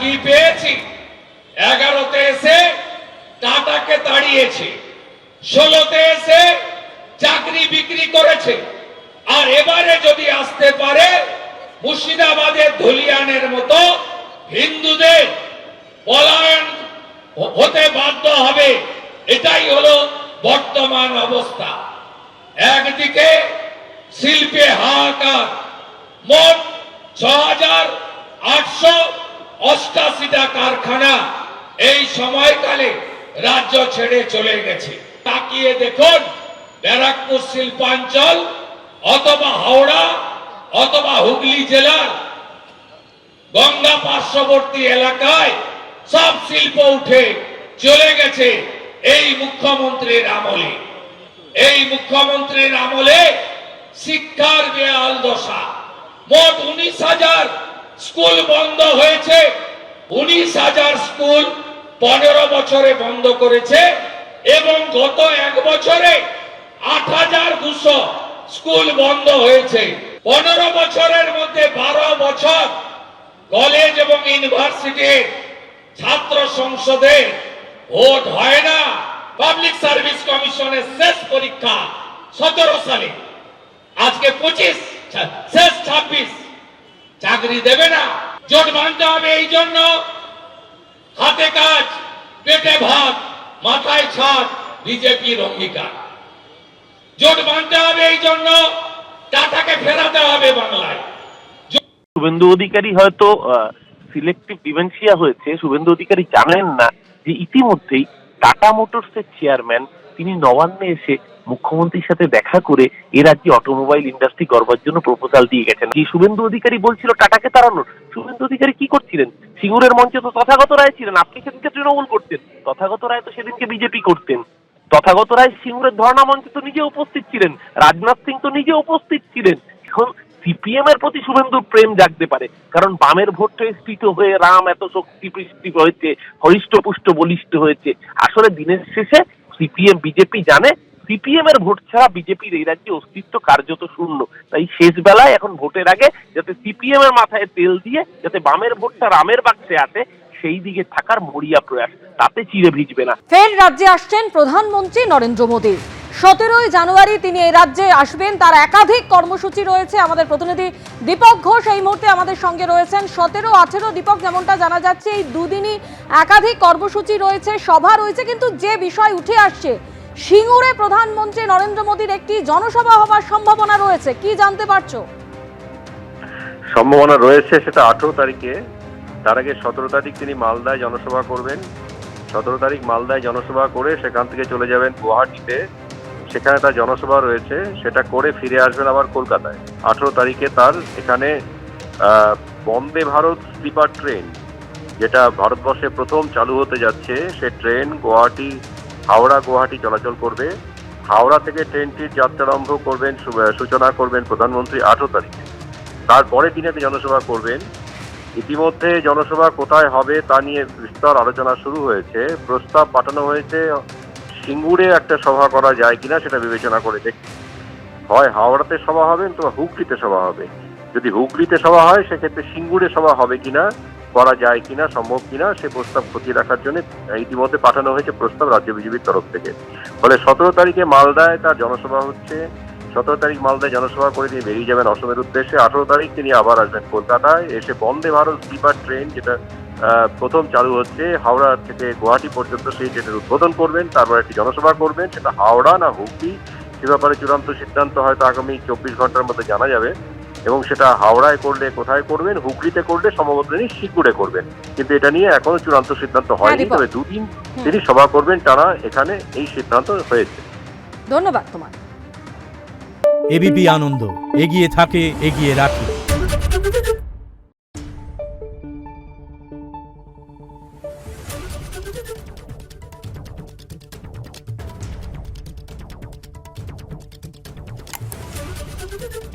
কি পেয়েছি? 11তে এসে টাটাকে তাড়িয়েছে, 16তে এসে চাকরি বিক্রি করেছে, আর এবারে যদি আসতে পারে মুর্শিদাবাদের ধুলিয়ানের মতো হিন্দুদের পলায়ন হতে বাধ্য হবে। এটাই হলো বর্তমান অবস্থা। একদিকে শিল্পে হাহাকার, মোট 6,888টা কারখানা এই সময়কালে রাজ্য ছেড়ে চলে গেছে। তাকিয়ে দেখুন, ব্যারাকপুর শিল্পাঞ্চল অথবা হাওড়া অথবা হুগলি জেলার গঙ্গা পার্শ্ববর্তী এলাকায় সব শিল্প উঠে চলে গেছে এই মুখ্যমন্ত্রীর আমলে। এই মুখ্যমন্ত্রীর আমলে শিক্ষার বেহাল দশা। মোট 19,000 স্কুল বন্ধ হয়েছে। 19,000 স্কুল 15 বছরে বন্ধ করেছে এবং গত 1 বছরে 8,200 স্কুল বন্ধ হয়েছে। 15 বছরের মধ্যে 12 বছর কলেজ এবং ইউনিভার্সিটির ছাত্র সংসদে ভোট হয় না। পাবলিক সার্ভিস কমিশনের শেষ পরীক্ষা 17 সালে, আজকে 25, শেষ 26, চাকরি দেবে না। জোট বাঁধতে হবে এই জন্য, হাতে কাজ, পেটে ভাত, মাথায় ছাদ বিজেপির অঙ্গীকার। জোট বাঁধতে হবে এই জন্য, টাটাকে ফেরাতে হবে বাংলায়। শুভেন্দু অধিকারী হয়তো সিলেক্টিভ ডিমেনশিয়া হয়েছে। শুভেন্দু অধিকারী জানেন না যে ইতিমধ্যেই টাটা মোটরসের চেয়ারম্যান তিনি নবান্নে এসে মুখ্যমন্ত্রীর সাথে দেখা করে এ রাজ্যে অটোমোবাইল ইন্ডাস্ট্রি গড়বার জন্য প্রপোজাল দিয়ে গেছেন। যে শুভেন্দু অধিকারী বলছিল টাটাকে তাড়ানোর, শুভেন্দু অধিকারী কি করছিলেন? সিঙ্গুরের মঞ্চে তো তথাগত রায় ছিলেন। আপনি সেদিনকে তৃণমূল করতেন, তথাগত রায় তো সেদিনকে বিজেপি করতেন। তথাগত রায় সিঙ্গুরের ধর্ণা মঞ্চে তো নিজে উপস্থিত ছিলেন, রাজনাথ সিং তো নিজে উপস্থিত ছিলেন। এখন সিপিএম এর প্রতি শুভেন্দুর প্রেম জাগতে পারে, কারণ বামের ভোটটা স্ফীত হয়ে রাম এত শক্তি পৃষ্টি হয়েছে, হরিষ্ঠপুষ্ট বলিষ্ঠ হয়েছে। আসলে দিনের শেষে সিপিএম বিজেপি জানে সিপিএম এর ভোট ছাড়া বিজেপির এই রাজ্যে অস্তিত্ব কার্যত শূন্য। তাই শেষ বেলায় এখন ভোটের আগে যাতে সিপিএম এর মাথায় তেল দিয়ে যাতে বামের ভোটটা রামের বাক্সে আসে সেই দিকে থাকার মরিয়া প্রয়াস, তাতে চিড়ে ভিজবে না। ফের রাজ্যে আসছেন প্রধানমন্ত্রী নরেন্দ্র মোদী। 17 জানুয়ারি তিনি এই রাজ্যে আসবেন। তার একাধিক কর্মসূচি রয়েছে। আমাদের প্রতিনিধি দীপক ঘোষ এই মুহূর্তে আমাদের সঙ্গে রয়েছেন। 17-18 দীপক, যেমনটা জানা যাচ্ছে এই দুদিনই একাধিক কর্মসূচি রয়েছে, সভা রয়েছে, কিন্তু যে বিষয় উঠে আসছে সিঙ্গুরে প্রধানমন্ত্রী নরেন্দ্র মোদীর একটি জনসভা হওয়ার সম্ভাবনা রয়েছে, কি জানতে পারছো? সম্ভাবনা রয়েছে সেটা 18 তারিখে। তার আগে 17 তারিখ তিনি মালদায় জনসভা করবেন। 17 তারিখ মালদায় জনসভা করে সেখান থেকে চলে যাবেন গুয়াহাটিতে, সেখানে তার জনসভা রয়েছে, সেটা করে ফিরে আসবেন আবার কলকাতায়। 18 তারিখে তার এখানে বন্দে ভারত স্লিপার ট্রেন, যেটা ভারতবর্ষে প্রথম চালু হতে যাচ্ছে, সে ট্রেন গুয়াহাটি হাওড়া গুয়াহাটি চলাচল করবে। হাওড়া থেকে ট্রেনটির যাত্রারম্ভ করবেন, সূচনা করবেন প্রধানমন্ত্রী 18 তারিখে। তারপরে তিনি একটা জনসভা করবেন। ইতিমধ্যে জনসভা কোথায় হবে তা নিয়ে বিস্তর আলোচনা শুরু হয়েছে। প্রস্তাব পাঠানো হয়েছে সিঙ্গুরে একটা সভা করা যায় কিনা সেটা বিবেচনা করে দেখতে। হয় হাওড়াতে সভা হবে অথবা হুগলিতে সভা হবে। যদি হুগলিতে সভা হয় সেক্ষেত্রে সিঙ্গুরে সভা হবে কিনা, করা যায় কিনা, সম্ভব কিনা সে প্রস্তাব খতিয়ে রাখার জন্য ইতিমধ্যে পাঠানো হয়েছে প্রস্তাব রাজ্য বিজেপির তরফ থেকে। ফলে 17 তারিখে মালদায় তার জনসভা হচ্ছে। 17 তারিখ মালদায় জনসভা করে তিনি বেরিয়ে যাবেন অসমের উদ্দেশ্যে। 18 তারিখ তিনি আবার আসবেন কলকাতায়, এসে বন্দে ভারত স্লিপার ট্রেন, যেটা প্রথম চালু হচ্ছে হাওড়া থেকে গুয়াহাটি পর্যন্ত, সেই ট্রেনের উদ্বোধন করবেন। তারপর একটি জনসভা করবেন, সেটা হাওড়া না হুগলি সে ব্যাপারে চূড়ান্ত সিদ্ধান্ত হয়তো আগামী 24 ঘন্টার মধ্যে জানা যাবে। এবং সেটা হাওড়ায় করলে কোথায় করবেন, হুগলিতে করলে সম্ভবত তিনি সিঙ্গুরে করবেন, কিন্তু এটা নিয়ে এখনো চূড়ান্ত সিদ্ধান্ত হয়নি। তবে দুদিন তিনি সভা করবেন টানা, এখানে এই সিদ্ধান্ত হয়েছে। ধন্যবাদ তোমার। এবিপি আনন্দ, এগিয়ে থাকে, এগিয়ে রাখে। Thank you.